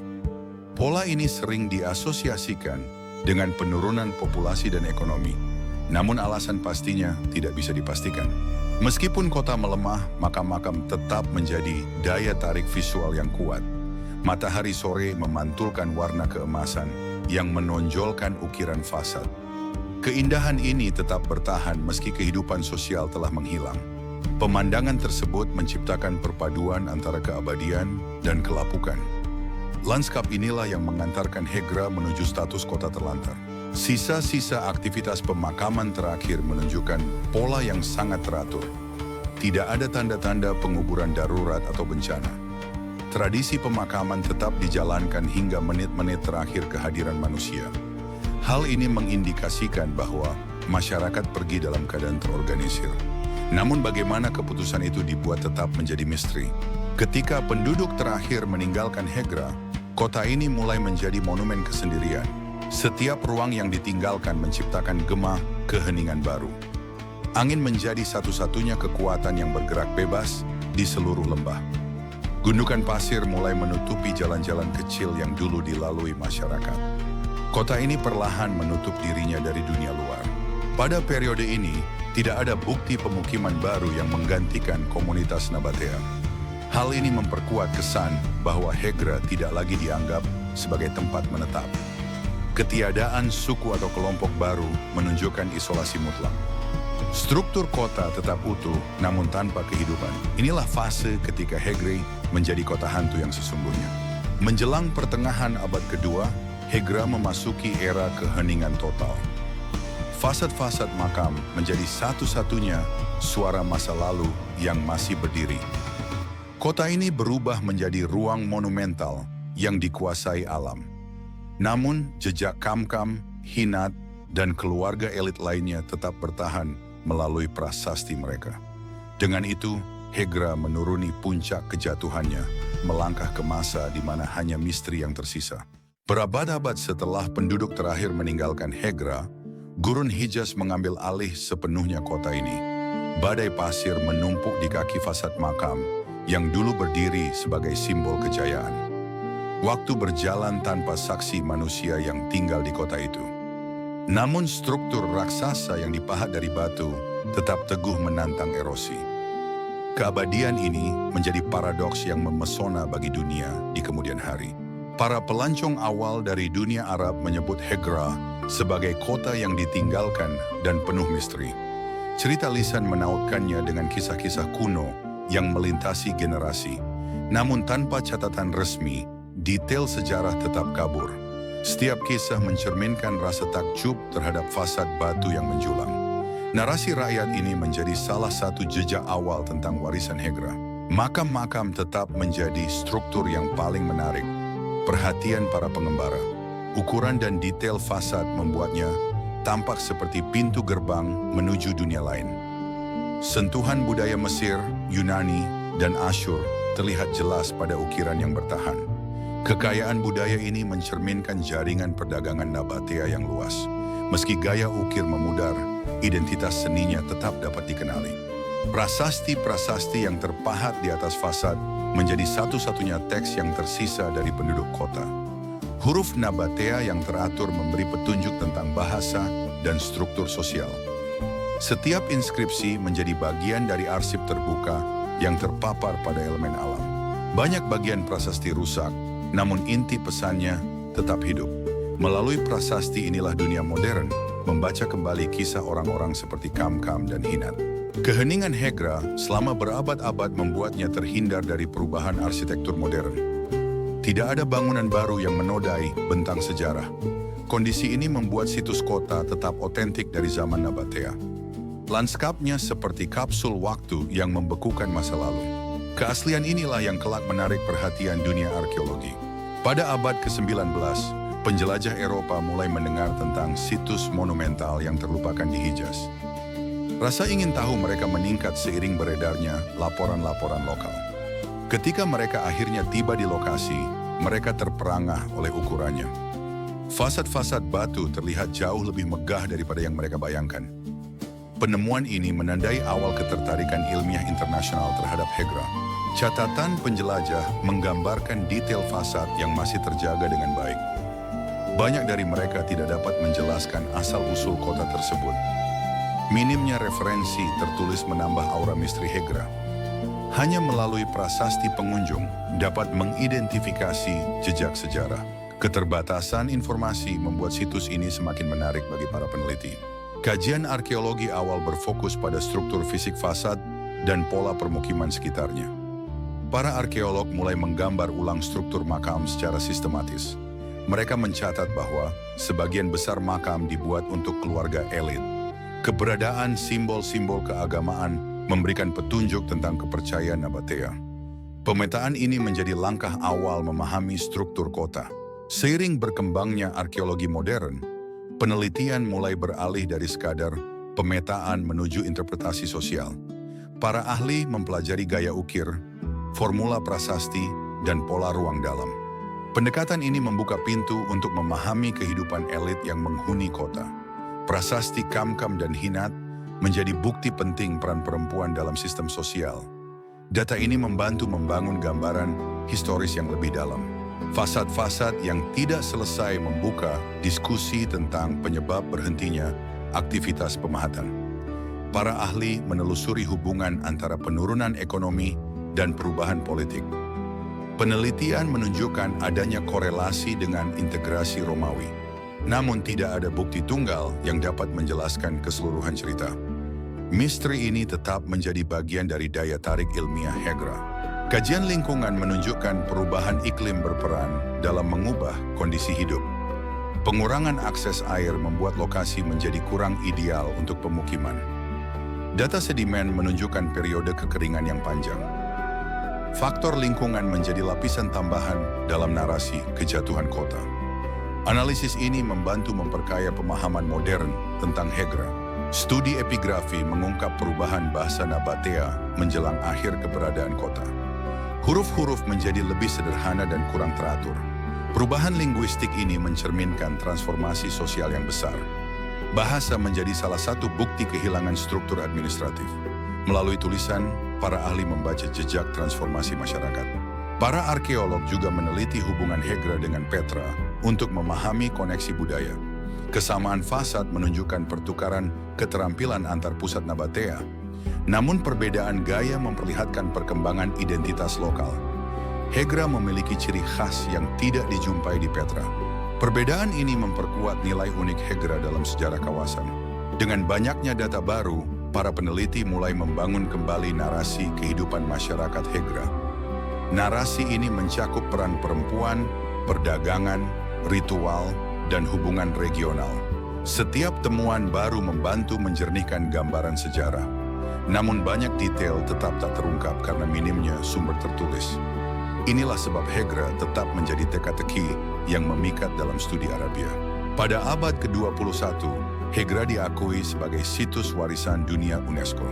Pola ini sering diasosiasikan dengan penurunan populasi dan ekonomi. Namun alasan pastinya tidak bisa dipastikan. Meskipun kota melemah, makam-makam tetap menjadi daya tarik visual yang kuat. Matahari sore memantulkan warna keemasan yang menonjolkan ukiran fasad. Keindahan ini tetap bertahan meski kehidupan sosial telah menghilang. Pemandangan tersebut menciptakan perpaduan antara keabadian dan kelapukan. Lanskap inilah yang mengantarkan Hegra menuju status kota terlantar. Sisa-sisa aktivitas pemakaman terakhir menunjukkan pola yang sangat teratur. Tidak ada tanda-tanda penguburan darurat atau bencana. Tradisi pemakaman tetap dijalankan hingga menit-menit terakhir kehadiran manusia. Hal ini mengindikasikan bahwa masyarakat pergi dalam keadaan terorganisir. Namun bagaimana keputusan itu dibuat tetap menjadi misteri. Ketika penduduk terakhir meninggalkan Hegra, kota ini mulai menjadi monumen kesendirian. Setiap ruang yang ditinggalkan menciptakan gema keheningan baru. Angin menjadi satu-satunya kekuatan yang bergerak bebas di seluruh lembah. Gundukan pasir mulai menutupi jalan-jalan kecil yang dulu dilalui masyarakat. Kota ini perlahan menutup dirinya dari dunia luar. Pada periode ini, tidak ada bukti pemukiman baru yang menggantikan komunitas Nabatea. Hal ini memperkuat kesan bahwa Hegra tidak lagi dianggap sebagai tempat menetap. Ketiadaan suku atau kelompok baru menunjukkan isolasi mutlak. Struktur kota tetap utuh namun tanpa kehidupan. Inilah fase ketika Hegra menjadi kota hantu yang sesungguhnya. Menjelang pertengahan abad kedua, Hegra memasuki era keheningan total. Fasad-fasad makam menjadi satu-satunya suara masa lalu yang masih berdiri. Kota ini berubah menjadi ruang monumental yang dikuasai alam. Namun, jejak Kam-Kam, Hinat, dan keluarga elit lainnya tetap bertahan melalui prasasti mereka. Dengan itu, Hegra menuruni puncak kejatuhannya, melangkah ke masa di mana hanya misteri yang tersisa. Berabad-abad setelah penduduk terakhir meninggalkan Hegra, Gurun Hijaz mengambil alih sepenuhnya kota ini. Badai pasir menumpuk di kaki fasad makam yang dulu berdiri sebagai simbol kejayaan. Waktu berjalan tanpa saksi manusia yang tinggal di kota itu. Namun struktur raksasa yang dipahat dari batu tetap teguh menantang erosi. Keabadian ini menjadi paradoks yang memesona bagi dunia di kemudian hari. Para pelancong awal dari dunia Arab menyebut Hegra sebagai kota yang ditinggalkan dan penuh misteri. Cerita lisan menautkannya dengan kisah-kisah kuno yang melintasi generasi. Namun tanpa catatan resmi, detail sejarah tetap kabur. Setiap kisah mencerminkan rasa takjub terhadap fasad batu yang menjulang. Narasi rakyat ini menjadi salah satu jejak awal tentang warisan Hegra. Makam-makam tetap menjadi struktur yang paling menarik perhatian para pengembara. Ukuran dan detail fasad membuatnya tampak seperti pintu gerbang menuju dunia lain. Sentuhan budaya Mesir, Yunani, dan Asyur terlihat jelas pada ukiran yang bertahan. Kekayaan budaya ini mencerminkan jaringan perdagangan Nabatea yang luas. Meski gaya ukir memudar, identitas seninya tetap dapat dikenali. Prasasti-prasasti yang terpahat di atas fasad menjadi satu-satunya teks yang tersisa dari penduduk kota. Huruf Nabatea yang teratur memberi petunjuk tentang bahasa dan struktur sosial. Setiap inskripsi menjadi bagian dari arsip terbuka yang terpapar pada elemen alam. Banyak bagian prasasti rusak, namun inti pesannya tetap hidup. Melalui prasasti inilah dunia modern membaca kembali kisah orang-orang seperti Kam-Kam dan Hinat. Keheningan Hegra selama berabad-abad membuatnya terhindar dari perubahan arsitektur modern. Tidak ada bangunan baru yang menodai bentang sejarah. Kondisi ini membuat situs kota tetap otentik dari zaman Nabatea. Lanskapnya seperti kapsul waktu yang membekukan masa lalu. Keaslian inilah yang kelak menarik perhatian dunia arkeologi. Pada abad ke-19, penjelajah Eropa mulai mendengar tentang situs monumental yang terlupakan di Hijaz. Rasa ingin tahu mereka meningkat seiring beredarnya laporan-laporan lokal. Ketika mereka akhirnya tiba di lokasi, mereka terperangah oleh ukurannya. Fasad-fasad batu terlihat jauh lebih megah daripada yang mereka bayangkan. Penemuan ini menandai awal ketertarikan ilmiah internasional terhadap Hegra. Catatan penjelajah menggambarkan detail fasad yang masih terjaga dengan baik. Banyak dari mereka tidak dapat menjelaskan asal-usul kota tersebut. Minimnya referensi tertulis menambah aura misteri Hegra. Hanya melalui prasasti pengunjung dapat mengidentifikasi jejak sejarah. Keterbatasan informasi membuat situs ini semakin menarik bagi para peneliti. Kajian arkeologi awal berfokus pada struktur fisik fasad dan pola permukiman sekitarnya. Para arkeolog mulai menggambar ulang struktur makam secara sistematis. Mereka mencatat bahwa sebagian besar makam dibuat untuk keluarga elit. Keberadaan simbol-simbol keagamaan memberikan petunjuk tentang kepercayaan Nabatea. Pemetaan ini menjadi langkah awal memahami struktur kota. Seiring berkembangnya arkeologi modern, penelitian mulai beralih dari sekadar pemetaan menuju interpretasi sosial. Para ahli mempelajari gaya ukir, formula prasasti, dan pola ruang dalam. Pendekatan ini membuka pintu untuk memahami kehidupan elit yang menghuni kota. Prasasti Kamkam dan Hinat menjadi bukti penting peran perempuan dalam sistem sosial. Data ini membantu membangun gambaran historis yang lebih dalam. Fasad-fasad yang tidak selesai membuka diskusi tentang penyebab berhentinya aktivitas pemahatan. Para ahli menelusuri hubungan antara penurunan ekonomi dan perubahan politik. Penelitian menunjukkan adanya korelasi dengan integrasi Romawi. Namun tidak ada bukti tunggal yang dapat menjelaskan keseluruhan cerita. Misteri ini tetap menjadi bagian dari daya tarik ilmiah Hegra. Kajian lingkungan menunjukkan perubahan iklim berperan dalam mengubah kondisi hidup. Pengurangan akses air membuat lokasi menjadi kurang ideal untuk pemukiman. Data sedimen menunjukkan periode kekeringan yang panjang. Faktor lingkungan menjadi lapisan tambahan dalam narasi kejatuhan kota. Analisis ini membantu memperkaya pemahaman modern tentang Hegra. Studi epigrafi mengungkap perubahan bahasa Nabatea menjelang akhir keberadaan kota. Huruf-huruf menjadi lebih sederhana dan kurang teratur. Perubahan linguistik ini mencerminkan transformasi sosial yang besar. Bahasa menjadi salah satu bukti kehilangan struktur administratif. Melalui tulisan, para ahli membaca jejak transformasi masyarakat. Para arkeolog juga meneliti hubungan Hegra dengan Petra untuk memahami koneksi budaya. Kesamaan fasad menunjukkan pertukaran keterampilan antar pusat Nabatea. Namun perbedaan gaya memperlihatkan perkembangan identitas lokal. Hegra memiliki ciri khas yang tidak dijumpai di Petra. Perbedaan ini memperkuat nilai unik Hegra dalam sejarah kawasan. Dengan banyaknya data baru, para peneliti mulai membangun kembali narasi kehidupan masyarakat Hegra. Narasi ini mencakup peran perempuan, perdagangan, ritual, dan hubungan regional. Setiap temuan baru membantu menjernihkan gambaran sejarah. Namun banyak detail tetap tak terungkap karena minimnya sumber tertulis. Inilah sebab Hegra tetap menjadi teka-teki yang memikat dalam studi Arabia. Pada abad ke-21, Hegra diakui sebagai situs warisan dunia UNESCO.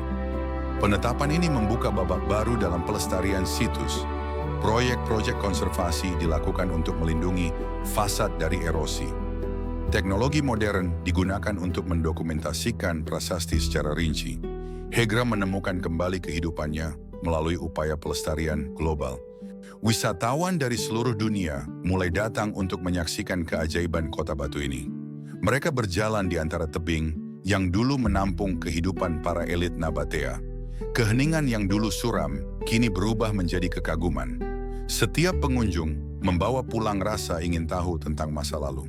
Penetapan ini membuka babak baru dalam pelestarian situs. Proyek-proyek konservasi dilakukan untuk melindungi fasad dari erosi. Teknologi modern digunakan untuk mendokumentasikan prasasti secara rinci. Hegra menemukan kembali kehidupannya melalui upaya pelestarian global. Wisatawan dari seluruh dunia mulai datang untuk menyaksikan keajaiban kota batu ini. Mereka berjalan di antara tebing yang dulu menampung kehidupan para elit Nabatea. Keheningan yang dulu suram kini berubah menjadi kekaguman. Setiap pengunjung membawa pulang rasa ingin tahu tentang masa lalu.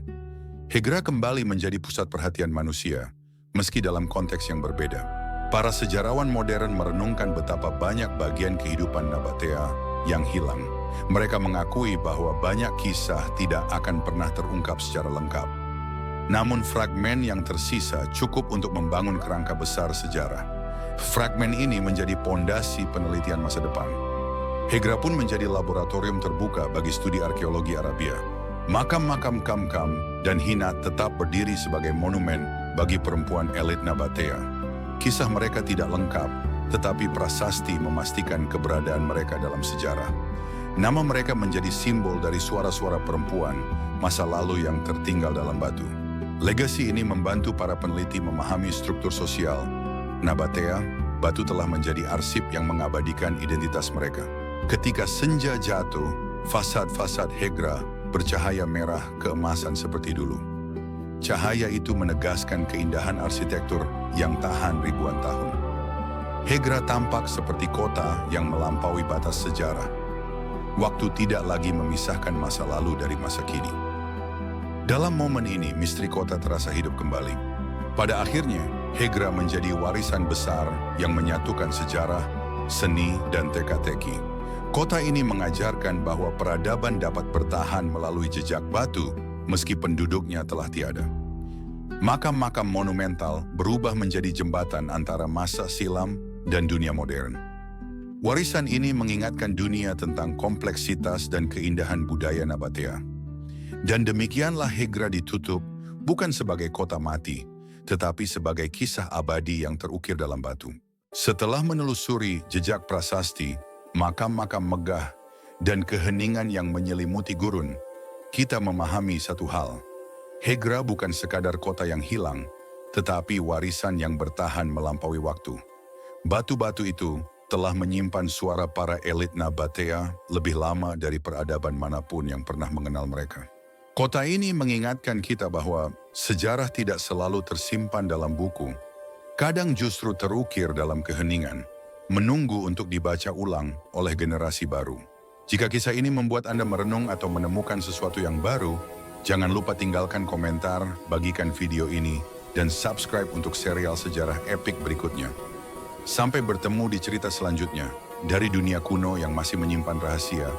Hegra kembali menjadi pusat perhatian manusia, meski dalam konteks yang berbeda. Para sejarawan modern merenungkan betapa banyak bagian kehidupan Nabatea yang hilang. Mereka mengakui bahwa banyak kisah tidak akan pernah terungkap secara lengkap. Namun fragmen yang tersisa cukup untuk membangun kerangka besar sejarah. Fragmen ini menjadi pondasi penelitian masa depan. Hegra pun menjadi laboratorium terbuka bagi studi arkeologi Arabia. Makam-makam Kam-Kam dan Hina tetap berdiri sebagai monumen bagi perempuan elit Nabatea. Kisah mereka tidak lengkap, tetapi prasasti memastikan keberadaan mereka dalam sejarah. Nama mereka menjadi simbol dari suara-suara perempuan masa lalu yang tertinggal dalam batu. Legasi ini membantu para peneliti memahami struktur sosial Nabatea. Batu telah menjadi arsip yang mengabadikan identitas mereka. Ketika senja jatuh, fasad-fasad Hegra bercahaya merah keemasan seperti dulu. Cahaya itu menegaskan keindahan arsitektur yang tahan ribuan tahun. Hegra tampak seperti kota yang melampaui batas sejarah. Waktu tidak lagi memisahkan masa lalu dari masa kini. Dalam momen ini, misteri kota terasa hidup kembali. Pada akhirnya, Hegra menjadi warisan besar yang menyatukan sejarah, seni, dan teka-teki. Kota ini mengajarkan bahwa peradaban dapat bertahan melalui jejak batu meski penduduknya telah tiada. Makam-makam monumental berubah menjadi jembatan antara masa silam dan dunia modern. Warisan ini mengingatkan dunia tentang kompleksitas dan keindahan budaya Nabatea. Dan demikianlah Hegra ditutup bukan sebagai kota mati, tetapi sebagai kisah abadi yang terukir dalam batu. Setelah menelusuri jejak prasasti, makam-makam megah, dan keheningan yang menyelimuti gurun, kita memahami satu hal. Hegra bukan sekadar kota yang hilang, tetapi warisan yang bertahan melampaui waktu. Batu-batu itu telah menyimpan suara para elit Nabatea lebih lama dari peradaban manapun yang pernah mengenal mereka. Kota ini mengingatkan kita bahwa sejarah tidak selalu tersimpan dalam buku, kadang justru terukir dalam keheningan, menunggu untuk dibaca ulang oleh generasi baru. Jika kisah ini membuat Anda merenung atau menemukan sesuatu yang baru, jangan lupa tinggalkan komentar, bagikan video ini, dan subscribe untuk serial sejarah epik berikutnya. Sampai bertemu di cerita selanjutnya, dari dunia kuno yang masih menyimpan rahasia